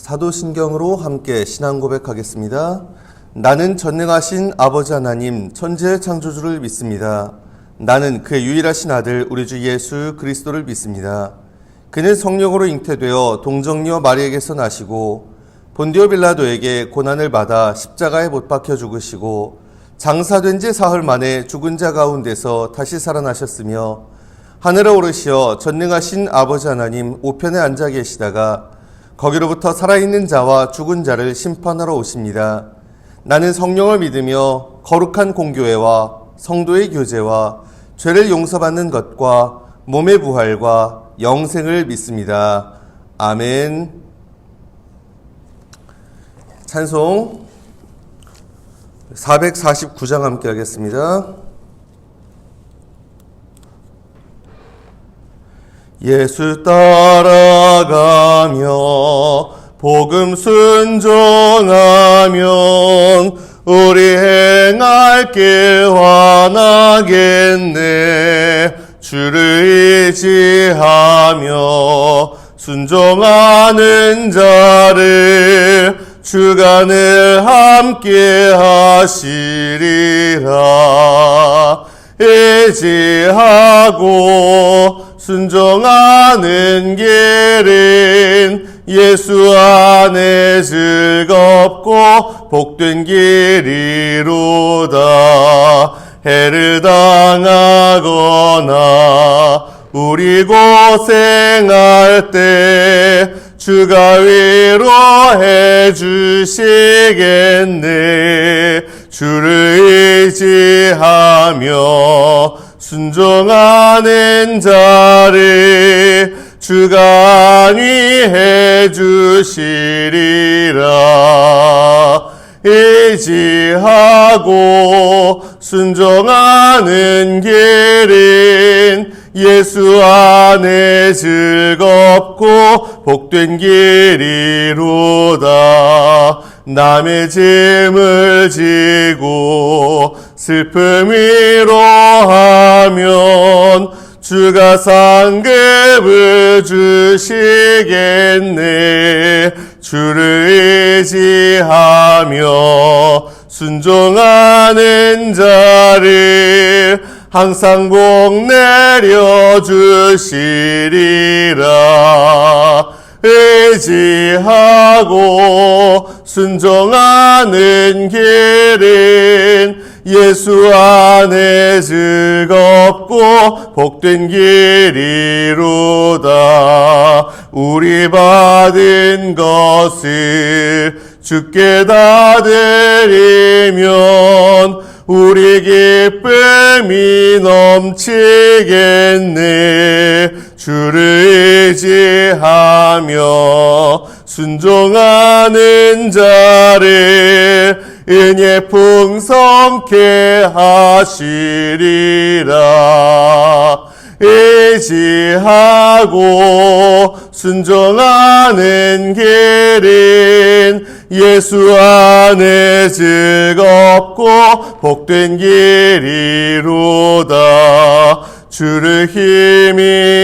사도신경으로 함께 신앙 고백하겠습니다. 나는 전능하신 아버지 하나님 천지의 창조주를 믿습니다. 나는 그의 유일하신 아들 우리 주 예수 그리스도를 믿습니다. 그는 성령으로 잉태되어 동정녀 마리에게서 나시고 본디오 빌라도에게 고난을 받아 십자가에 못 박혀 죽으시고 장사된 지 사흘 만에 죽은 자 가운데서 다시 살아나셨으며 하늘에 오르시어 전능하신 아버지 하나님 우편에 앉아 계시다가 거기로부터 살아있는 자와 죽은 자를 심판하러 오십니다. 나는 성령을 믿으며 거룩한 공교회와 성도의 교제와 죄를 용서받는 것과 몸의 부활과 영생을 믿습니다. 아멘. 찬송 449장 함께 하겠습니다. 예수 따라가며 복음 순종하면 우리 행할 길 환하겠네. 주를 의지하며 순종하는 자를 주가 늘 함께 하시리라. 의지하고 순종하는 길은 예수 안에 즐겁고 복된 길이로다. 해를 당하거나 우리 고생할 때 주가 위로해 주시겠네. 주를 의지하며 순종하는 자를 주가 안위해 주시리라. 의지하고 순종하는 길은 예수 안에 즐겁고 복된 길이로다. 남의 짐을 지고 슬픔 위로하면 주가 상급을 주시겠네. 주를 의지하며 순종하는 자를 항상 복 내려 주시리라. 의지하고 순종하는 길은 예수 안에 즐겁고 복된 길이로다. 우리 받은 것을 주께 다 드리면 우리 기쁨이 넘치겠네. 주를 의지하며 순종하는 자를 은혜 풍성케 하시리라. 의지하고 순종하는 길은 예수 안에 즐겁고 복된 길이로다. 주를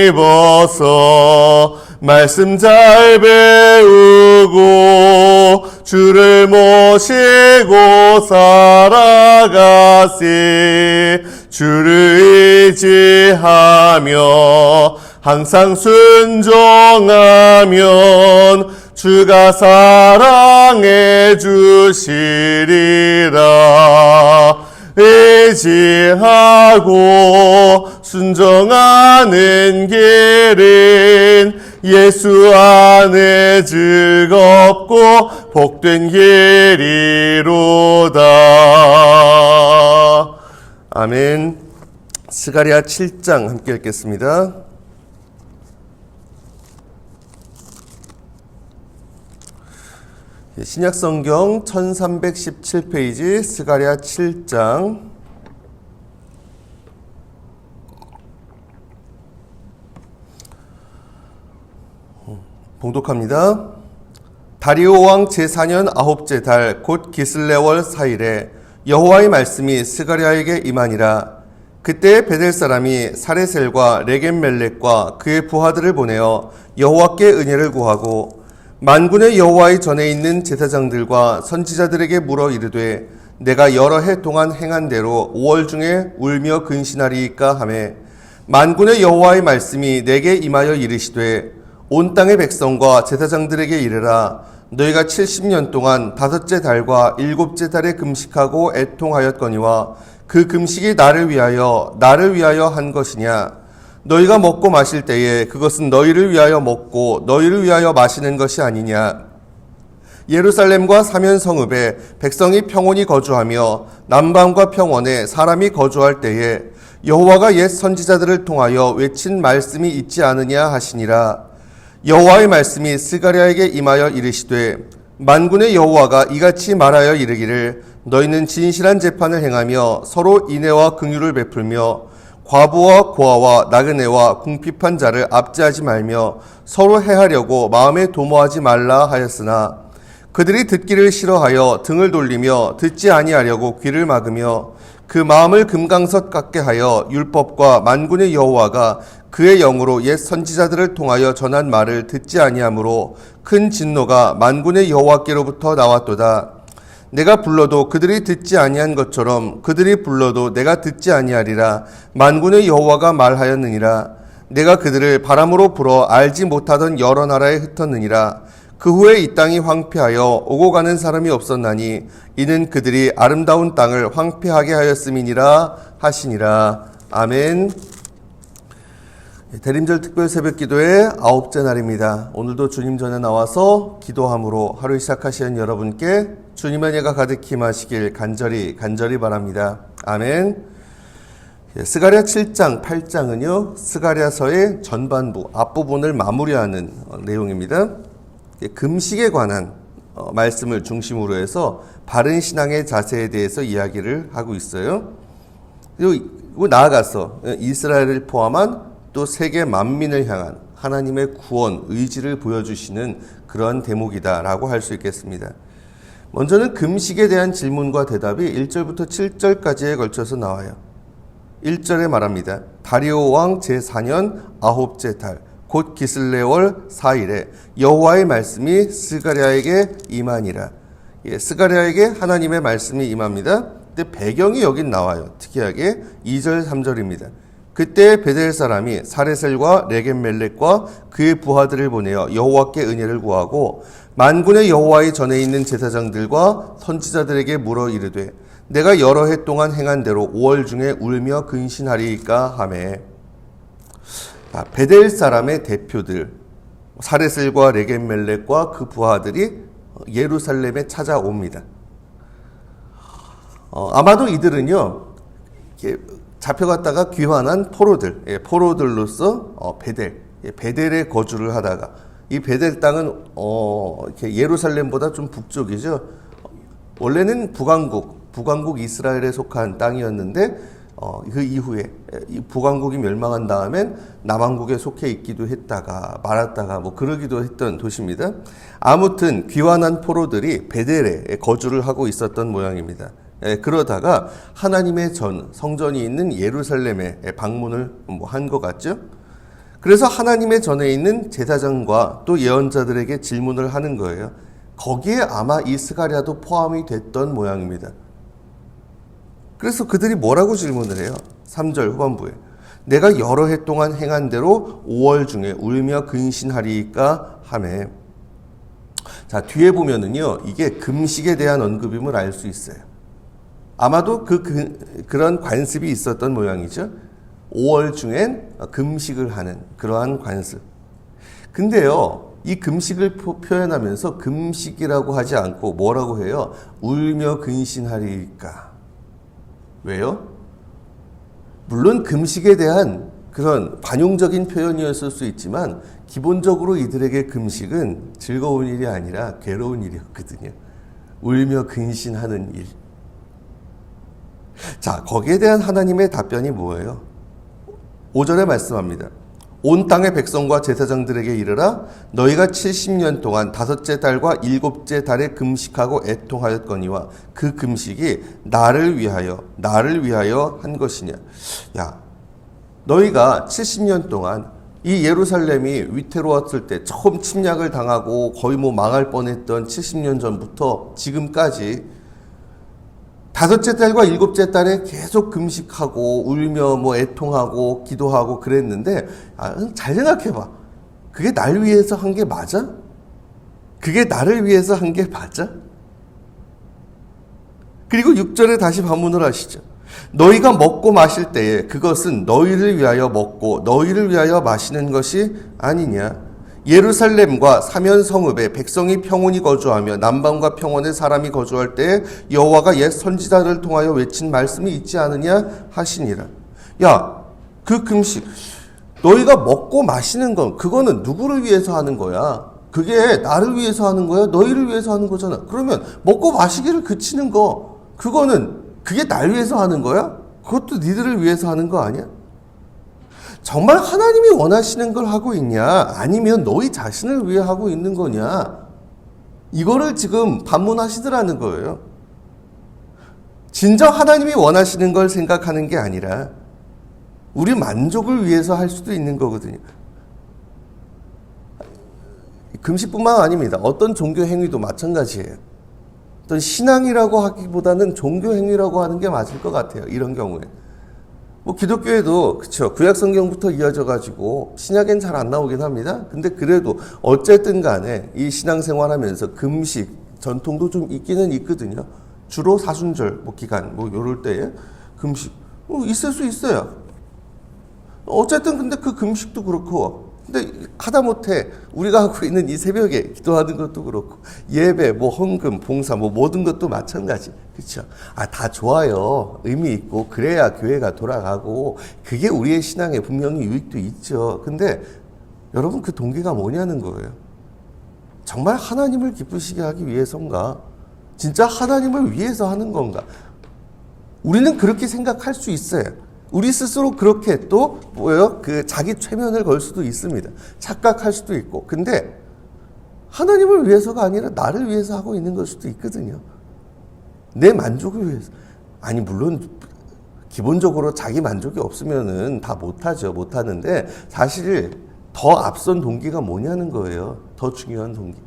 힘입어서 말씀 잘 배우고 주를 모시고 살아가세. 주를 의지하며 항상 순종하면 주가 사랑해 주시리라. 의지하고 순종하는 길은 예수 안에 즐겁고 복된 길이로다. 아멘. 스가랴 7장 함께 읽겠습니다. 신약성경 1317페이지 스가랴 7장 봉독합니다. 다리오 왕 제4년 9째 달 곧 기슬레월 4일에 여호와의 말씀이 스가랴에게 임하니라. 그때 베델 사람이 사레셀과 레겜멜렉과 그의 부하들을 보내어 여호와께 은혜를 구하고 만군의 여호와의 전에 있는 제사장들과 선지자들에게 물어 이르되 내가 여러 해 동안 행한 대로 5월 중에 울며 근신하리이까 하매 만군의 여호와의 말씀이 내게 임하여 이르시되 온 땅의 백성과 제사장들에게 이르라 너희가 70년 동안 5째 달과 7째 달에 금식하고 애통하였거니와 그 금식이 나를 위하여 한 것이냐 너희가 먹고 마실 때에 그것은 너희를 위하여 먹고 너희를 위하여 마시는 것이 아니냐 예루살렘과 사면 성읍에 백성이 평온히 거주하며 남방과 평원에 사람이 거주할 때에 여호와가 옛 선지자들을 통하여 외친 말씀이 있지 않으냐 하시니라. 여호와의 말씀이 스가랴에게 임하여 이르시되 만군의 여호와가 이같이 말하여 이르기를 너희는 진실한 재판을 행하며 서로 인애와 긍휼을 베풀며 과부와 고아와 나그네와 궁핍한 자를 압제하지 말며 서로 해하려고 마음에 도모하지 말라 하였으나 그들이 듣기를 싫어하여 등을 돌리며 듣지 아니하려고 귀를 막으며 그 마음을 금강석 같게 하여 율법과 만군의 여호와가 그의 영으로 옛 선지자들을 통하여 전한 말을 듣지 아니하므로 큰 진노가 만군의 여호와께로부터 나왔도다. 내가 불러도 그들이 듣지 아니한 것처럼 그들이 불러도 내가 듣지 아니하리라. 만군의 여호와가 말하였느니라. 내가 그들을 바람으로 불어 알지 못하던 여러 나라에 흩었느니라. 그 후에 이 땅이 황폐하여 오고 가는 사람이 없었나니 이는 그들이 아름다운 땅을 황폐하게 하였음이니라 하시니라. 아멘. 대림절 특별 새벽 기도의 9째 날입니다. 오늘도 주님 전에 나와서 기도함으로 하루 시작하시는 여러분께 주님의 은혜가 가득히 임하시길 간절히 바랍니다. 아멘. 스가랴 7장, 8장은요. 스가랴서의 전반부, 앞부분을 마무리하는 내용입니다. 금식에 관한 말씀을 중심으로 해서 바른 신앙의 자세에 대해서 이야기를 하고 있어요. 그리고 나아가서 이스라엘을 포함한 또 세계 만민을 향한 하나님의 구원, 의지를 보여주시는 그런 대목이다라고 할 수 있겠습니다. 먼저는 금식에 대한 질문과 대답이 1절부터 7절까지에 걸쳐서 나와요. 1절에 말합니다. 다리오 왕 제4년 9째 달 곧 기슬레월 4일에 여호와의 말씀이 스가랴에게 임하니라. 스가랴에게 하나님의 말씀이 임합니다. 근데 배경이 여긴 나와요. 특이하게 2절 3절입니다. 그때 베델 사람이 사레셀과 레겜멜렉과 그의 부하들을 보내어 여호와께 은혜를 구하고 만군의 여호와의 전에 있는 제사장들과 선지자들에게 물어 이르되 내가 여러 해 동안 행한 대로 5월 중에 울며 근신하리이까 하매. 베델 사람의 대표들 사레셀과 레겜멜렉과 그 부하들이 예루살렘에 찾아옵니다. 아마도 이들은요 잡혀갔다가 귀환한 포로들로서 베델에 거주를 하다가 이 베델 땅은 예루살렘보다 좀 북쪽이죠. 원래는 북왕국 이스라엘에 속한 땅이었는데 그 이후에 북왕국이 멸망한 다음엔 남왕국에 속해 있기도 했다가 말았다가 그러기도 했던 도시입니다. 아무튼 귀환한 포로들이 베델에 거주를 하고 있었던 모양입니다. 그러다가 하나님의 성전이 있는 예루살렘에 방문을 한 것 같죠. 그래서 하나님의 전에 있는 제사장과 또 예언자들에게 질문을 하는 거예요. 거기에 아마 이 스가랴도 포함이 됐던 모양입니다. 그래서 그들이 뭐라고 질문을 해요? 3절 후반부에 내가 여러 해 동안 행한 대로 5월 중에 울며 근신하리이까 하매. 자, 뒤에 보면은요 이게 금식에 대한 언급임을 알 수 있어요. 아마도 그런 관습이 있었던 모양이죠. 5월 중엔 금식을 하는 그러한 관습. 근데요 이 금식을 표현하면서 금식이라고 하지 않고 뭐라고 해요? 울며 근신하리이까. 왜요? 물론 금식에 대한 그런 관용적인 표현이었을 수 있지만 기본적으로 이들에게 금식은 즐거운 일이 아니라 괴로운 일이었거든요. 울며 근신하는 일. 자, 거기에 대한 하나님의 답변이 뭐예요? 5절에 말씀합니다. 온 땅의 백성과 제사장들에게 이르라 너희가 70년 동안 5째 달과 7째 달에 금식하고 애통하였거니와 그 금식이 나를 위하여 한 것이냐. 야, 너희가 70년 동안 이 예루살렘이 위태로웠을 때 처음 침략을 당하고 거의 망할 뻔했던 70년 전부터 지금까지 다섯째 달과 일곱째 달에 계속 금식하고 울며 애통하고 기도하고 그랬는데 잘 생각해봐. 그게 날 위해서 한 게 맞아? 그게 나를 위해서 한 게 맞아? 그리고 6절에 다시 반문을 하시죠. 너희가 먹고 마실 때에 그것은 너희를 위하여 먹고 너희를 위하여 마시는 것이 아니냐. 예루살렘과 사면 성읍에 백성이 평온히 거주하며 남방과 평원에 사람이 거주할 때에 여호와가 옛 선지자를 통하여 외친 말씀이 있지 않느냐 하시니라. 야, 그 금식 너희가 먹고 마시는 건 그거는 누구를 위해서 하는 거야? 그게 나를 위해서 하는 거야? 너희를 위해서 하는 거잖아. 그러면 먹고 마시기를 그치는 거 그게 날 위해서 하는 거야? 그것도 니들을 위해서 하는 거 아니야? 정말 하나님이 원하시는 걸 하고 있냐? 아니면 너희 자신을 위해 하고 있는 거냐? 이거를 지금 반문하시더라는 거예요. 진정 하나님이 원하시는 걸 생각하는 게 아니라 우리 만족을 위해서 할 수도 있는 거거든요. 금식뿐만 아닙니다. 어떤 종교 행위도 마찬가지예요. 어떤 신앙이라고 하기보다는 종교 행위라고 하는 게 맞을 것 같아요. 이런 경우에. 기독교에도 그쵸, 구약 성경부터 이어져 가지고 신약엔 잘 안 나오긴 합니다. 근데 그래도 어쨌든 간에 이 신앙생활하면서 금식 전통도 좀 있기는 있거든요. 주로 사순절 기간 요럴 때에 금식 있을 수 있어요. 어쨌든 근데 그 금식도 그렇고, 근데 하다못해 우리가 하고 있는 이 새벽에 기도하는 것도 그렇고 예배, 헌금, 봉사 모든 것도 마찬가지. 그렇죠? 다 좋아요. 의미 있고 그래야 교회가 돌아가고 그게 우리의 신앙에 분명히 유익도 있죠. 근데 여러분 그 동기가 뭐냐는 거예요. 정말 하나님을 기쁘시게 하기 위해서인가? 진짜 하나님을 위해서 하는 건가? 우리는 그렇게 생각할 수 있어요. 우리 스스로 그렇게 또 자기 최면을 걸 수도 있습니다. 착각할 수도 있고. 근데 하나님을 위해서가 아니라 나를 위해서 하고 있는 걸 수도 있거든요. 내 만족을 위해서. 아니 물론 기본적으로 자기 만족이 없으면은 다 못하죠. 못하는데 사실 더 앞선 동기가 뭐냐는 거예요. 더 중요한 동기.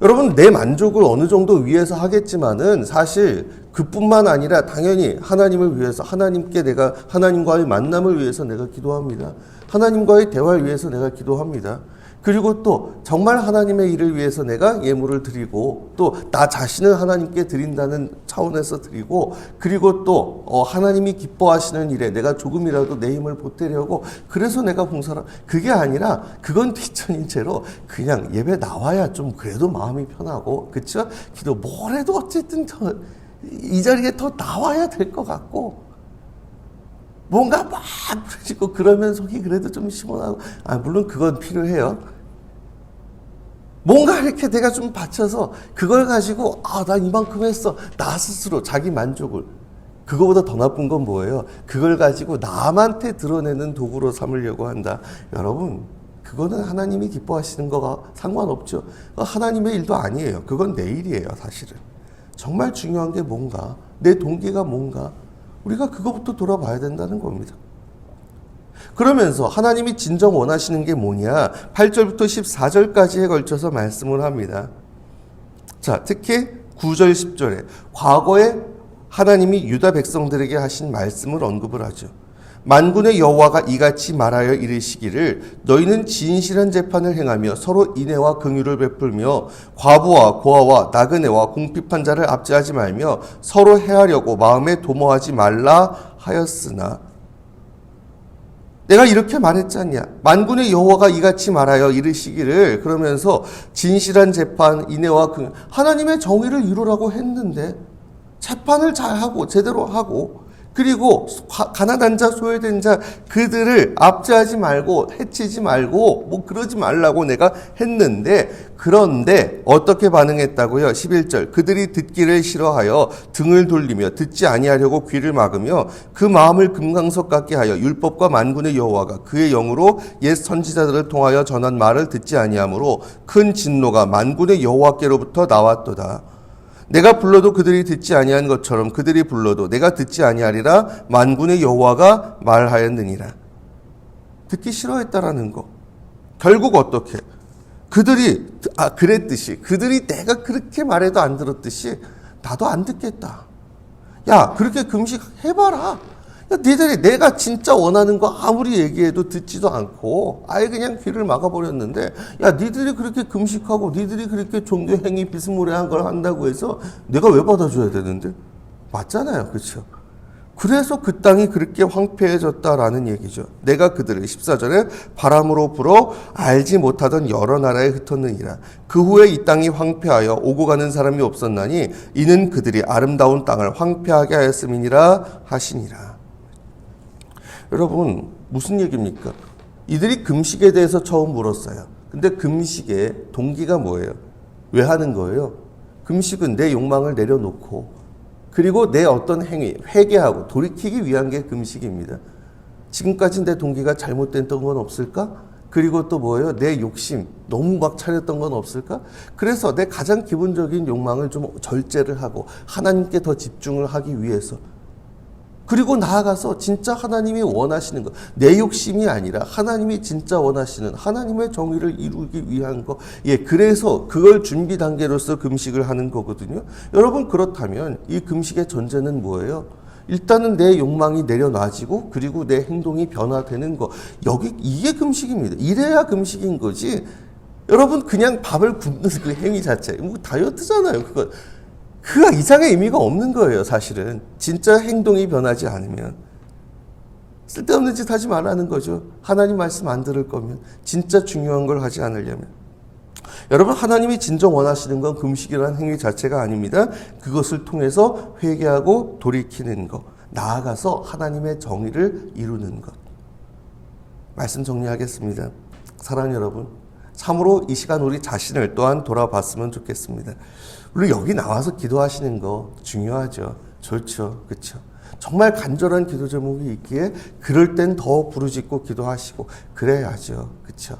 여러분 내 만족을 어느 정도 위해서 하겠지만은 사실 그뿐만 아니라 당연히 하나님을 위해서 하나님과의 만남을 위해서 내가 기도합니다. 하나님과의 대화를 위해서 내가 기도합니다. 그리고 또 정말 하나님의 일을 위해서 내가 예물을 드리고 또 나 자신을 하나님께 드린다는 차원에서 드리고 그리고 또 하나님이 기뻐하시는 일에 내가 조금이라도 내 힘을 보태려고 그래서 내가 봉사를 그게 아니라 그건 뒷전인 채로 그냥 예배 나와야 좀 그래도 마음이 편하고 그쵸? 기도 뭘 해도 어쨌든 이 자리에 더 나와야 될 것 같고 뭔가 막 부러지고 그러면 속이 그래도 좀 시원하고 물론 그건 필요해요. 뭔가 이렇게 내가 좀 바쳐서 그걸 가지고 난 이만큼 했어. 나 스스로 자기 만족을. 그거보다 더 나쁜 건 뭐예요? 그걸 가지고 남한테 드러내는 도구로 삼으려고 한다. 여러분 그거는 하나님이 기뻐하시는 거가 상관없죠. 하나님의 일도 아니에요. 그건 내 일이에요. 사실은. 정말 중요한 게 뭔가 내 동기가 뭔가 우리가 그거부터 돌아봐야 된다는 겁니다. 그러면서 하나님이 진정 원하시는 게 뭐냐? 8절부터 14절까지에 걸쳐서 말씀을 합니다. 자, 특히 9절, 10절에 과거에 하나님이 유다 백성들에게 하신 말씀을 언급을 하죠. 만군의 여호와가 이같이 말하여 이르시기를 너희는 진실한 재판을 행하며 서로 인애와 긍휼을 베풀며 과부와 고아와 나그네와 궁핍한 자를 압제하지 말며 서로 해하려고 마음에 도모하지 말라 하였으나 내가 이렇게 말했지 않냐. 만군의 여호와가 이같이 말하여 이르시기를 그러면서 진실한 재판, 인애와 긍휼 하나님의 정의를 이루라고 했는데 재판을 잘하고 제대로 하고 그리고 가난한 자, 소외된 자 그들을 압제하지 말고 해치지 말고 그러지 말라고 내가 했는데 그런데 어떻게 반응했다고요? 11절 그들이 듣기를 싫어하여 등을 돌리며 듣지 아니하려고 귀를 막으며 그 마음을 금강석 같게 하여 율법과 만군의 여호와가 그의 영으로 옛 선지자들을 통하여 전한 말을 듣지 아니하므로 큰 진노가 만군의 여호와께로부터 나왔도다. 내가 불러도 그들이 듣지 아니한 것처럼 그들이 불러도 내가 듣지 아니하리라 만군의 여호와가 말하였느니라. 듣기 싫어했다라는 거. 결국 어떻게? 그들이 그랬듯이 그들이 내가 그렇게 말해도 안 들었듯이 나도 안 듣겠다. 야, 그렇게 금식해봐라. 야, 니들이 내가 진짜 원하는 거 아무리 얘기해도 듣지도 않고 아예 그냥 귀를 막아버렸는데, 야, 니들이 그렇게 금식하고 니들이 그렇게 종교행위 비스무리한 걸 한다고 해서 내가 왜 받아줘야 되는데? 맞잖아요. 그렇죠? 그래서 그 땅이 그렇게 황폐해졌다라는 얘기죠. 내가 그들을 14절에 바람으로 불어 알지 못하던 여러 나라에 흩었느니라. 그 후에 이 땅이 황폐하여 오고 가는 사람이 없었나니 이는 그들이 아름다운 땅을 황폐하게 하였음이니라 하시니라. 여러분, 무슨 얘기입니까? 이들이 금식에 대해서 처음 물었어요. 근데 금식의 동기가 뭐예요? 왜 하는 거예요? 금식은 내 욕망을 내려놓고 그리고 내 어떤 행위, 회개하고 돌이키기 위한 게 금식입니다. 지금까지 내 동기가 잘못됐던 건 없을까? 그리고 또 뭐예요? 내 욕심, 너무 막 차렸던 건 없을까? 그래서 내 가장 기본적인 욕망을 좀 절제를 하고 하나님께 더 집중을 하기 위해서, 그리고 나아가서 진짜 하나님이 원하시는 것, 내 욕심이 아니라 하나님이 진짜 원하시는 하나님의 정의를 이루기 위한 것, 그래서 그걸 준비 단계로서 금식을 하는 거거든요. 여러분, 그렇다면 이 금식의 전제는 뭐예요? 일단은 내 욕망이 내려놔지고 그리고 내 행동이 변화되는 거, 이게 금식입니다. 이래야 금식인 거지. 여러분, 그냥 밥을 굶는 그 행위 자체, 뭐 다이어트잖아요. 그거 그 이상의 의미가 없는 거예요, 사실은. 진짜 행동이 변하지 않으면. 쓸데없는 짓 하지 말라는 거죠. 하나님 말씀 안 들을 거면. 진짜 중요한 걸 하지 않으려면. 여러분, 하나님이 진정 원하시는 건 금식이라는 행위 자체가 아닙니다. 그것을 통해서 회개하고 돌이키는 것. 나아가서 하나님의 정의를 이루는 것. 말씀 정리하겠습니다. 사랑하는 여러분, 참으로 이 시간 우리 자신을 또한 돌아봤으면 좋겠습니다. 물론 여기 나와서 기도하시는 거 중요하죠. 좋죠. 그렇죠? 정말 간절한 기도 제목이 있기에 그럴 땐 더 부르짖고 기도하시고 그래야죠. 그렇죠?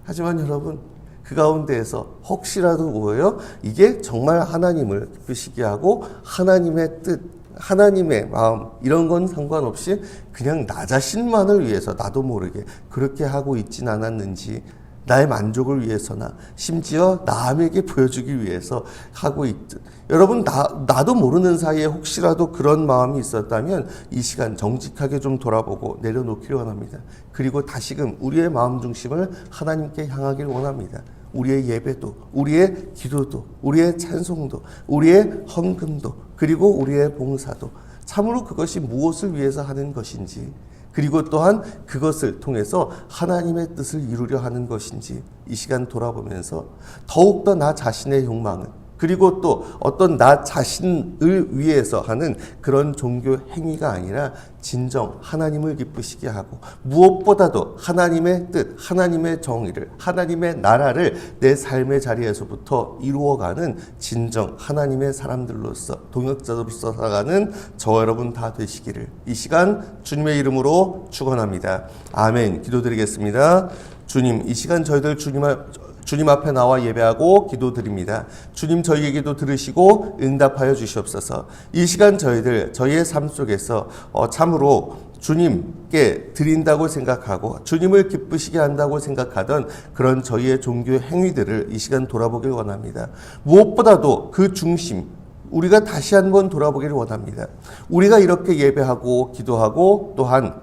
하지만 여러분, 그 가운데에서 혹시라도 뭐예요? 이게 정말 하나님을 기쁘시게 하고 하나님의 뜻, 하나님의 마음, 이런 건 상관없이 그냥 나 자신만을 위해서 나도 모르게 그렇게 하고 있진 않았는지, 나의 만족을 위해서나 심지어 남에게 보여주기 위해서 하고 있든, 여러분, 나도 모르는 사이에 혹시라도 그런 마음이 있었다면 이 시간 정직하게 좀 돌아보고 내려놓기를 원합니다. 그리고 다시금 우리의 마음 중심을 하나님께 향하길 원합니다. 우리의 예배도, 우리의 기도도, 우리의 찬송도, 우리의 헌금도, 그리고 우리의 봉사도 참으로 그것이 무엇을 위해서 하는 것인지, 그리고 또한 그것을 통해서 하나님의 뜻을 이루려 하는 것인지 이 시간 돌아보면서 더욱더 나 자신의 욕망은, 그리고 또 어떤 나 자신을 위해서 하는 그런 종교 행위가 아니라 진정 하나님을 기쁘시게 하고 무엇보다도 하나님의 뜻, 하나님의 정의를, 하나님의 나라를 내 삶의 자리에서부터 이루어가는 진정 하나님의 사람들로서, 동역자로서 살아가는 저와 여러분 다 되시기를 이 시간 주님의 이름으로 축원합니다. 아멘. 기도드리겠습니다. 주님, 이 시간 저희들 주님 앞에 나와 예배하고 기도드립니다. 주님, 저희의 기도 들으시고 응답하여 주시옵소서. 이 시간 저희의 삶 속에서 참으로 주님께 드린다고 생각하고 주님을 기쁘시게 한다고 생각하던 그런 저희의 종교 행위들을 이 시간 돌아보길 원합니다. 무엇보다도 그 중심, 우리가 다시 한번 돌아보기를 원합니다. 우리가 이렇게 예배하고 기도하고 또한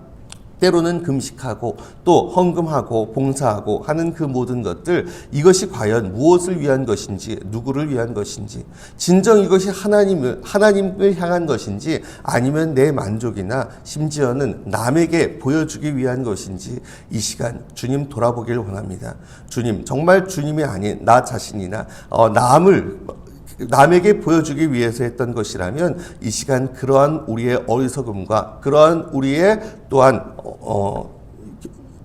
때로는 금식하고 또 헌금하고 봉사하고 하는 그 모든 것들, 이것이 과연 무엇을 위한 것인지, 누구를 위한 것인지, 진정 이것이 하나님을 향한 것인지, 아니면 내 만족이나 심지어는 남에게 보여주기 위한 것인지 이 시간 주님 돌아보기를 원합니다. 주님, 정말 주님이 아닌 나 자신이나 남에게 보여주기 위해서 했던 것이라면 이 시간 그러한 우리의 어리석음과 그러한 우리의 또한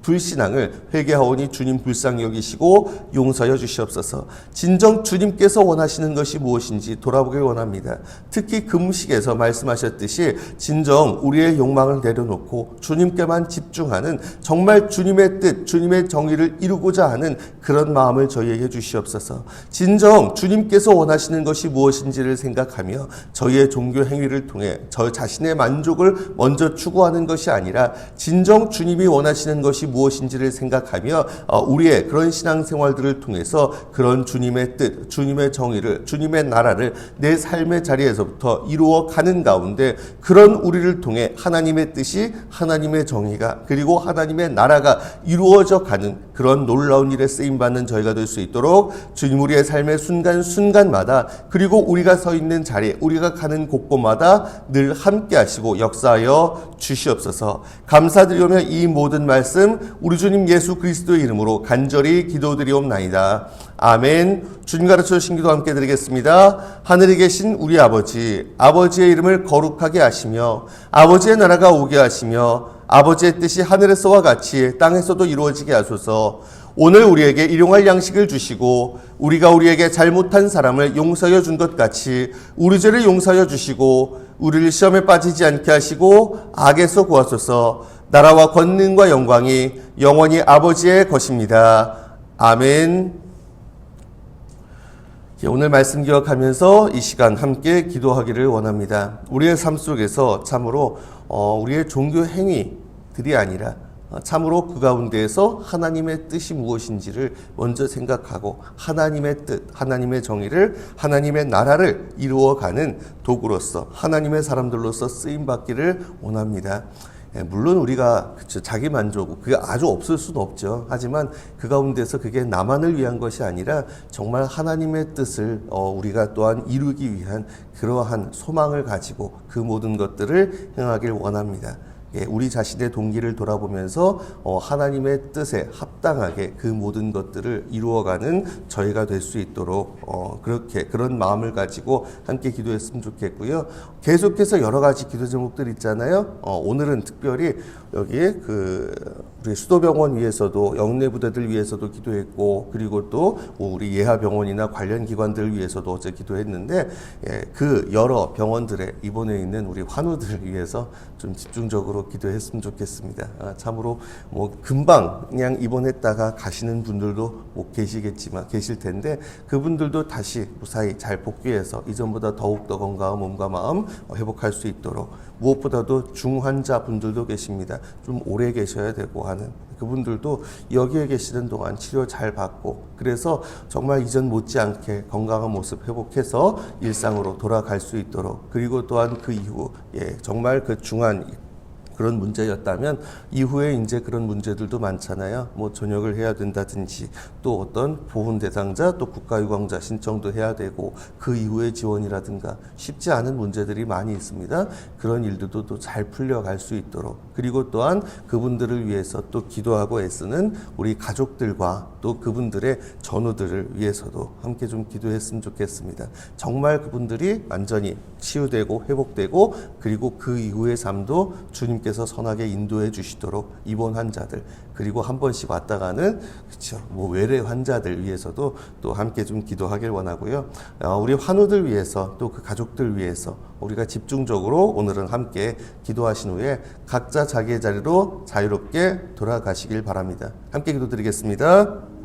불신앙을 회개하오니 주님 불쌍히 여기시고 용서하여 주시옵소서. 진정 주님께서 원하시는 것이 무엇인지 돌아보길 원합니다. 특히 금식에서 말씀하셨듯이 진정 우리의 욕망을 내려놓고 주님께만 집중하는, 정말 주님의 뜻, 주님의 정의를 이루고자 하는 그런 마음을 저희에게 주시옵소서. 진정 주님께서 원하시는 것이 무엇인지를 생각하며 저희의 종교 행위를 통해 저 자신의 만족을 먼저 추구하는 것이 아니라 진정 주님이 원하시는 것이 무엇인지를 생각하며 우리의 그런 신앙생활들을 통해서 그런 주님의 뜻, 주님의 정의를, 주님의 나라를 내 삶의 자리에서부터 이루어가는 가운데 그런 우리를 통해 하나님의 뜻이, 하나님의 정의가, 그리고 하나님의 나라가 이루어져 가는 그런 놀라운 일에 쓰임받는 저희가 될 수 있도록 주님 우리의 삶의 순간순간마다, 그리고 우리가 서 있는 자리, 우리가 가는 곳곳마다 늘 함께 하시고 역사하여 주시옵소서. 감사드리며 이 모든 말씀 우리 주님 예수 그리스도의 이름으로 간절히 기도드리옵나이다. 아멘. 주님 가르쳐 주신 기도 함께 드리겠습니다. 하늘에 계신 우리 아버지, 아버지의 이름을 거룩하게 하시며 아버지의 나라가 오게 하시며 아버지의 뜻이 하늘에서와 같이 땅에서도 이루어지게 하소서. 오늘 우리에게 일용할 양식을 주시고 우리가 우리에게 잘못한 사람을 용서하여 준 것 같이 우리 죄를 용서하여 주시고 우리를 시험에 빠지지 않게 하시고 악에서 구하소서. 나라와 권능과 영광이 영원히 아버지의 것입니다. 아멘. 오늘 말씀 기억하면서 이 시간 함께 기도하기를 원합니다. 우리의 삶 속에서 참으로 우리의 종교 행위들이 아니라 참으로 그 가운데에서 하나님의 뜻이 무엇인지를 먼저 생각하고 하나님의 뜻, 하나님의 정의를, 하나님의 나라를 이루어가는 도구로서 하나님의 사람들로서 쓰임받기를 원합니다. 물론 우리가 자기 만족, 그게 아주 없을 수는 없죠. 하지만 그 가운데서 그게 나만을 위한 것이 아니라 정말 하나님의 뜻을 우리가 또한 이루기 위한 그러한 소망을 가지고 그 모든 것들을 행하길 원합니다. 우리 자신의 동기를 돌아보면서 하나님의 뜻에 합당하게 그 모든 것들을 이루어가는 저희가 될 수 있도록 그런 마음을 가지고 함께 기도했으면 좋겠고요. 계속해서 여러 가지 기도 제목들 있잖아요. 오늘은 특별히 여기에 우리 수도병원 위해서도 영내 부대들 위해서도 기도했고, 그리고 또 우리 예하병원이나 관련 기관들을 위해서도 어제 기도했는데, 그 여러 병원들에 입원해 있는 우리 환우들을 위해서 좀 집중적으로 기도했으면 좋겠습니다. 참으로 금방 그냥 입원했다가 가시는 분들도 계실 텐데 그분들도 다시 무사히 잘 복귀해서 이전보다 더욱더 건강한 몸과 마음 회복할 수 있도록, 무엇보다도 중환자 분들도 계십니다. 좀 오래 계셔야 되고 하는 그분들도 여기에 계시는 동안 치료 잘 받고, 그래서 정말 이전 못지않게 건강한 모습 회복해서 일상으로 돌아갈 수 있도록, 그리고 또한 그 이후 정말 그 중한 그런 문제였다면 이후에 이제 그런 문제들도 많잖아요. 전역을 해야 된다든지, 또 어떤 보훈 대상자, 또 국가유공자 신청도 해야 되고, 그 이후의 지원이라든가 쉽지 않은 문제들이 많이 있습니다. 그런 일들도 또 잘 풀려갈 수 있도록, 그리고 또한 그분들을 위해서 또 기도하고 애쓰는 우리 가족들과 또 그분들의 전우들을 위해서도 함께 좀 기도했으면 좋겠습니다. 정말 그분들이 완전히 치유되고 회복되고, 그리고 그 이후의 삶도 주님께서 선하게 인도해 주시도록 입원 환자들, 그리고 한 번씩 왔다 가는 외래 환자들 위해서도 또 함께 좀 기도하길 원하고요. 우리 환우들 위해서, 또 그 가족들 위해서 우리가 집중적으로 오늘은 함께 기도하신 후에 각자 자기의 자리로 자유롭게 돌아가시길 바랍니다. 함께 기도드리겠습니다.